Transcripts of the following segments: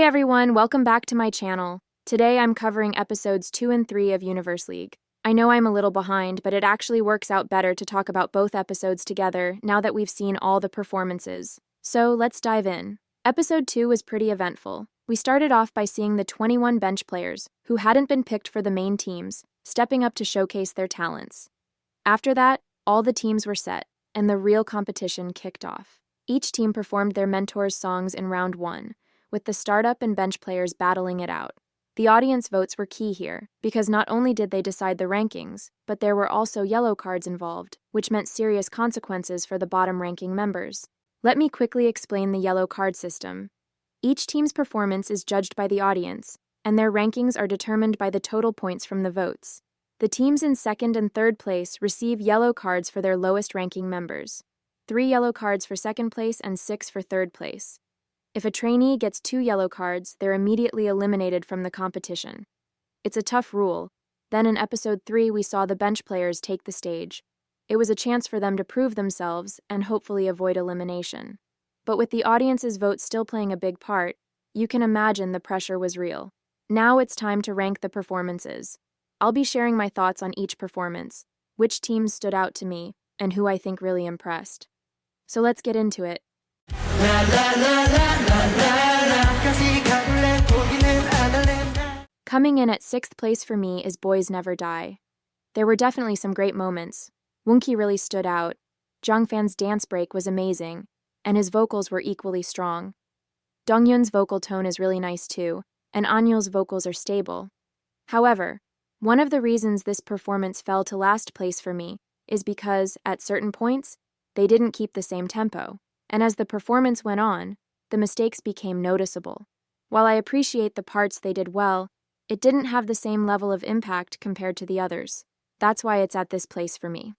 everyone, welcome back to my channel. Today I'm covering episodes 2 and 3 of Universe League. I know I'm a little behind, but it actually works out better to talk about both episodes together now that we've seen all the performances. So let's dive in. Episode 2 was pretty eventful. We started off by seeing the 21 bench players, who hadn't been picked for the main teams, stepping up to showcase their talents. After that, all the teams were set, and the real competition kicked off. Each team performed their mentors' songs in round 1, with the startup and bench players battling it out. The audience votes were key here, because not only did they decide the rankings, but there were also yellow cards involved, which meant serious consequences for the bottom-ranking members. Let me quickly explain the yellow card system. Each team's performance is judged by the audience, and their rankings are determined by the total points from the votes. The teams in second and third place receive yellow cards for their lowest-ranking members. 3 yellow cards for second place and 6 for third place. If a trainee gets 2 yellow cards, they're immediately eliminated from the competition. It's a tough rule. Then in episode 3, we saw the bench players take the stage. It was a chance for them to prove themselves and hopefully avoid elimination. But with the audience's vote still playing a big part, you can imagine the pressure was real. Now it's time to rank the performances. I'll be sharing my thoughts on each performance, which teams stood out to me, and who I think really impressed. So let's get into it. Coming in at 6th place for me is Boys Never Die. There were definitely some great moments. Woonki really stood out. Jongfan's dance break was amazing, and his vocals were equally strong. Dongyun's vocal tone is really nice too, and Anyul's vocals are stable. However, one of the reasons this performance fell to last place for me is because, at certain points, they didn't keep the same tempo, and as the performance went on, the mistakes became noticeable. While I appreciate the parts they did well, it didn't have the same level of impact compared to the others. That's why it's at this place for me.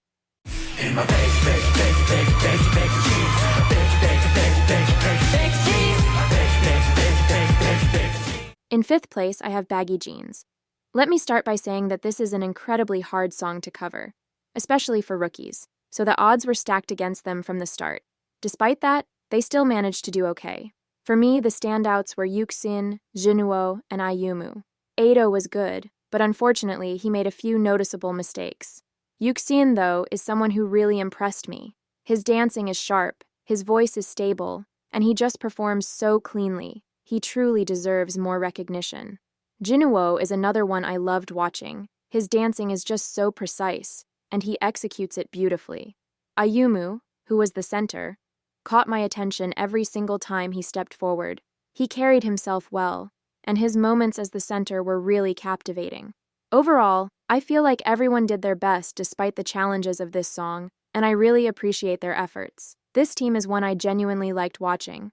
In 5th place, I have Baggy Jeans. Let me start by saying that this is an incredibly hard song to cover, especially for rookies, so the odds were stacked against them from the start. Despite that, they still managed to do okay. For me, the standouts were Yuxin, Jinuo, and Ayumu. Ado was good, but unfortunately, he made a few noticeable mistakes. Yuxin, though, is someone who really impressed me. His dancing is sharp, his voice is stable, and he just performs so cleanly. He truly deserves more recognition. Jinuo is another one I loved watching. His dancing is just so precise, and he executes it beautifully. Ayumu, who was the center, caught my attention every single time he stepped forward. He carried himself well, and his moments as the center were really captivating. Overall, I feel like everyone did their best despite the challenges of this song, and I really appreciate their efforts. This team is one I genuinely liked watching.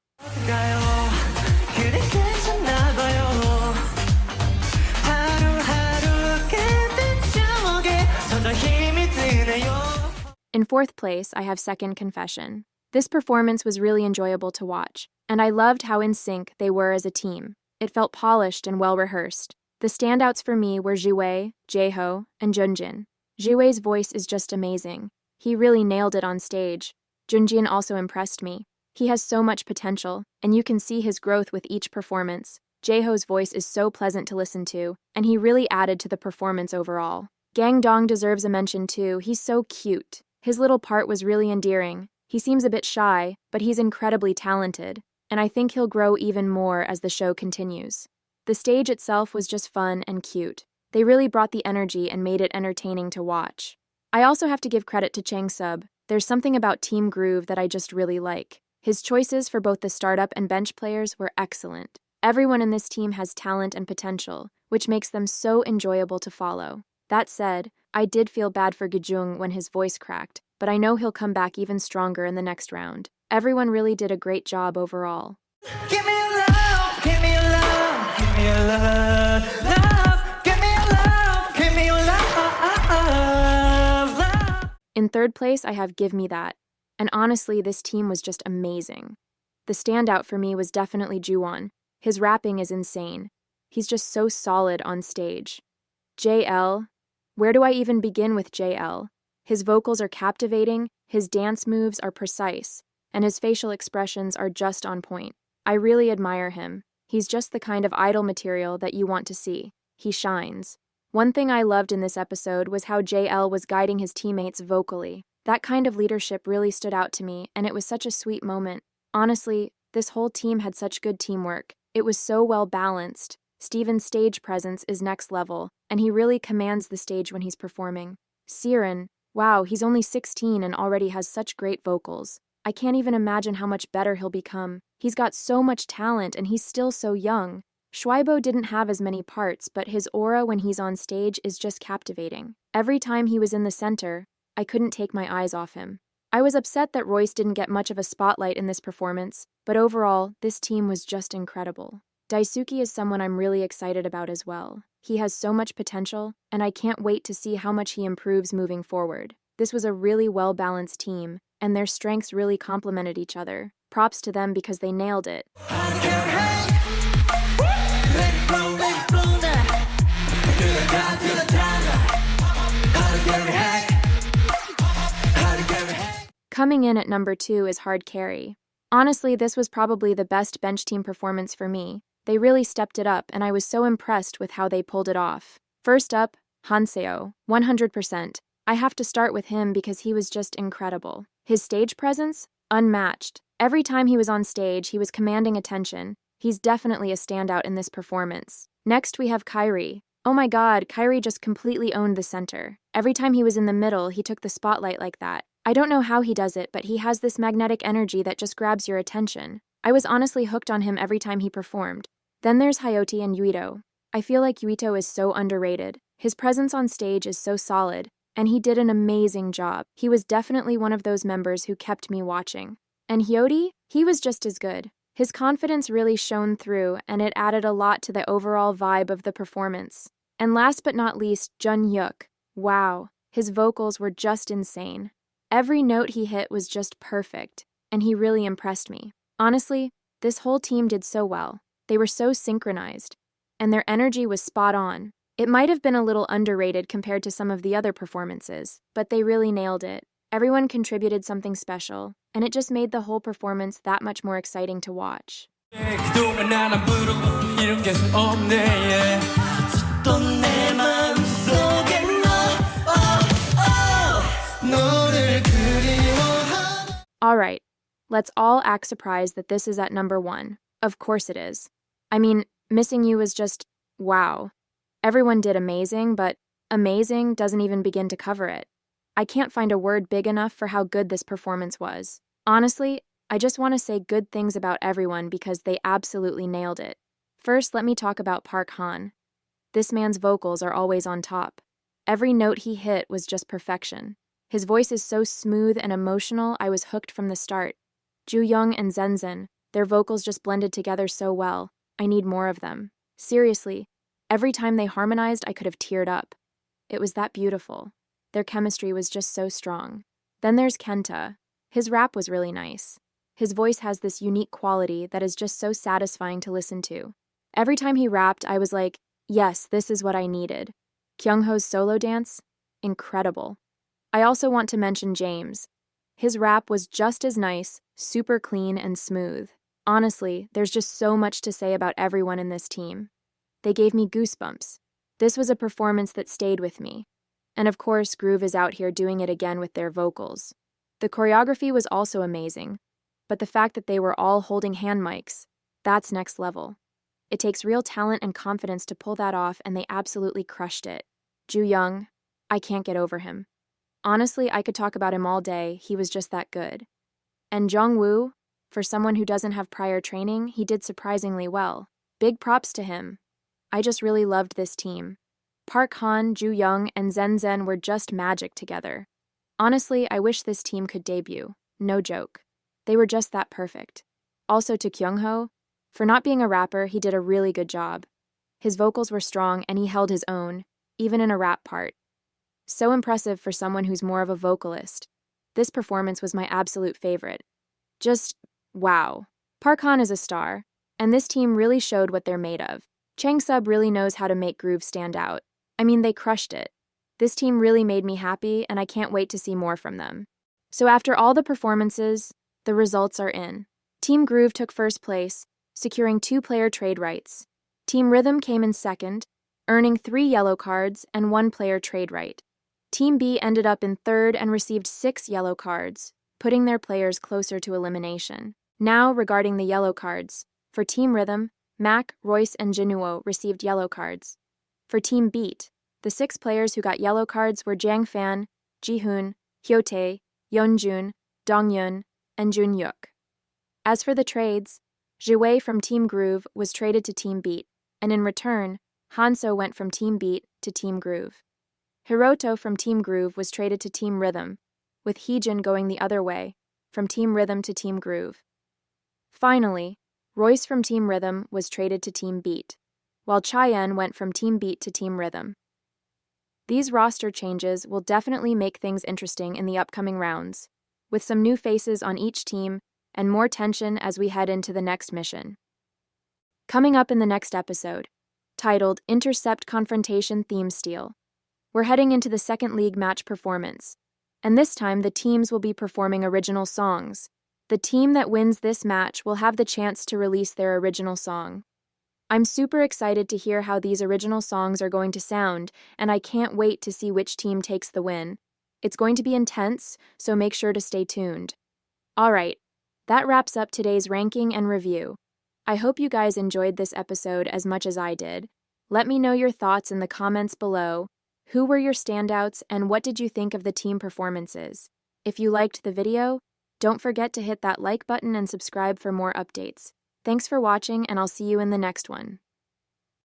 In 4th place, I have Second Confession. This performance was really enjoyable to watch, and I loved how in sync they were as a team. It felt polished and well-rehearsed. The standouts for me were Jiwei, Jaeho, and Junjin. Jiwei's voice is just amazing. He really nailed it on stage. Junjin also impressed me. He has so much potential, and you can see his growth with each performance. Jaeho's voice is so pleasant to listen to, and he really added to the performance overall. Gang Dong deserves a mention too. He's so cute. His little part was really endearing. He seems a bit shy, but he's incredibly talented, and I think he'll grow even more as the show continues. The stage itself was just fun and cute. They really brought the energy and made it entertaining to watch. I also have to give credit to Chang Sub. There's something about Team Groove that I just really like. His choices for both the startup and bench players were excellent. Everyone in this team has talent and potential, which makes them so enjoyable to follow. That said, I did feel bad for Gijung when his voice cracked, but I know he'll come back even stronger in the next round. Everyone really did a great job overall. Give me your love, give me your love, give me your love, love, give me your love, give me your love. In 3rd place, I have Give Me That. And honestly, this team was just amazing. The standout for me was definitely Juwon. His rapping is insane. He's just so solid on stage. JL. Where do I even begin with JL? His vocals are captivating, his dance moves are precise, and his facial expressions are just on point. I really admire him. He's just the kind of idol material that you want to see. He shines. One thing I loved in this episode was how JL was guiding his teammates vocally. That kind of leadership really stood out to me, and it was such a sweet moment. Honestly, this whole team had such good teamwork. It was so well balanced. Steven's stage presence is next level, and he really commands the stage when he's performing. Siren, wow, he's only 16 and already has such great vocals. I can't even imagine how much better he'll become. He's got so much talent and he's still so young. Schweibo didn't have as many parts, but his aura when he's on stage is just captivating. Every time he was in the center, I couldn't take my eyes off him. I was upset that Royce didn't get much of a spotlight in this performance, but overall, this team was just incredible. Daisuke is someone I'm really excited about as well. He has so much potential, and I can't wait to see how much he improves moving forward. This was a really well-balanced team, and their strengths really complemented each other. Props to them because they nailed it. Coming in at number 2 is Hard Carry. Honestly, this was probably the best bench team performance for me. They really stepped it up, and I was so impressed with how they pulled it off. First up, Hanseo, 100%. I have to start with him because he was just incredible. His stage presence? Unmatched. Every time he was on stage, he was commanding attention. He's definitely a standout in this performance. Next, we have Kairi. Oh my god, Kairi just completely owned the center. Every time he was in the middle, he took the spotlight like that. I don't know how he does it, but he has this magnetic energy that just grabs your attention. I was honestly hooked on him every time he performed. Then there's Hayoti and Yuito. I feel like Yuito is so underrated. His presence on stage is so solid, and he did an amazing job. He was definitely one of those members who kept me watching. And Hyori? He was just as good. His confidence really shone through, and it added a lot to the overall vibe of the performance. And last but not least, Jun Yuk. Wow, his vocals were just insane. Every note he hit was just perfect, and he really impressed me. Honestly, this whole team did so well. They were so synchronized, and their energy was spot on. It might have been a little underrated compared to some of the other performances, but they really nailed it. Everyone contributed something special, and it just made the whole performance that much more exciting to watch. Alright, let's all act surprised that this is at number 1. Of course it is. I mean, Missing You was just wow. Everyone did amazing, but amazing doesn't even begin to cover it. I can't find a word big enough for how good this performance was. Honestly, I just want to say good things about everyone because they absolutely nailed it. First, let me talk about Park Han. This man's vocals are always on top. Every note he hit was just perfection. His voice is so smooth and emotional, I was hooked from the start. Ju Young and Zenzen, their vocals just blended together so well. I need more of them. Seriously, every time they harmonized, I could have teared up. It was that beautiful. Their chemistry was just so strong. Then there's Kenta. His rap was really nice. His voice has this unique quality that is just so satisfying to listen to. Every time he rapped, I was like, yes, this is what I needed. Kyungho's solo dance? Incredible. I also want to mention James. His rap was just as nice, super clean and smooth. Honestly, there's just so much to say about everyone in this team. They gave me goosebumps. This was a performance that stayed with me. And of course, Groove is out here doing it again with their vocals. The choreography was also amazing, but the fact that they were all holding hand mics, that's next level. It takes real talent and confidence to pull that off, and they absolutely crushed it. Ju Young, I can't get over him. Honestly, I could talk about him all day, he was just that good. And Jongwoo, for someone who doesn't have prior training, he did surprisingly well. Big props to him. I just really loved this team. Park Han, Ju Young, and Zenzen were just magic together. Honestly, I wish this team could debut. No joke. They were just that perfect. Also to Kyungho, for not being a rapper, he did a really good job. His vocals were strong and he held his own, even in a rap part. So impressive for someone who's more of a vocalist. This performance was my absolute favorite. Just, wow. Park Han is a star, and this team really showed what they're made of. Chang Sub really knows how to make Groove stand out. I mean, they crushed it. This team really made me happy, and I can't wait to see more from them. So after all the performances, the results are in. Team Groove took first place, securing 2-player trade rights. Team Rhythm came in second, earning 3 yellow cards and 1-player trade right. Team B ended up in third and received 6 yellow cards, putting their players closer to elimination. Now, regarding the yellow cards. For Team Rhythm, Mac, Royce, and Jinuo received yellow cards. For Team Beat, the 6 players who got yellow cards were Jiang Fan, Jihoon, Hyotae, Yeonjun, Dongyun, and Junyuk. As for the trades, Jiwei from Team Groove was traded to Team Beat, and in return, Hanso went from Team Beat to Team Groove. Hiroto from Team Groove was traded to Team Rhythm, with Heejin going the other way, from Team Rhythm to Team Groove. Finally, Royce from Team Rhythm was traded to Team Beat, while Cheyenne went from Team Beat to Team Rhythm. These roster changes will definitely make things interesting in the upcoming rounds, with some new faces on each team and more tension as we head into the next mission. Coming up in the next episode, titled Intercept Confrontation Theme Steal, we're heading into the second league match performance, and this time the teams will be performing original songs. The team that wins this match will have the chance to release their original song. I'm super excited to hear how these original songs are going to sound, and I can't wait to see which team takes the win. It's going to be intense, so make sure to stay tuned. Alright, that wraps up today's ranking and review. I hope you guys enjoyed this episode as much as I did. Let me know your thoughts in the comments below. Who were your standouts and what did you think of the team performances? If you liked the video, don't forget to hit that like button and subscribe for more updates. Thanks for watching, and I'll see you in the next one.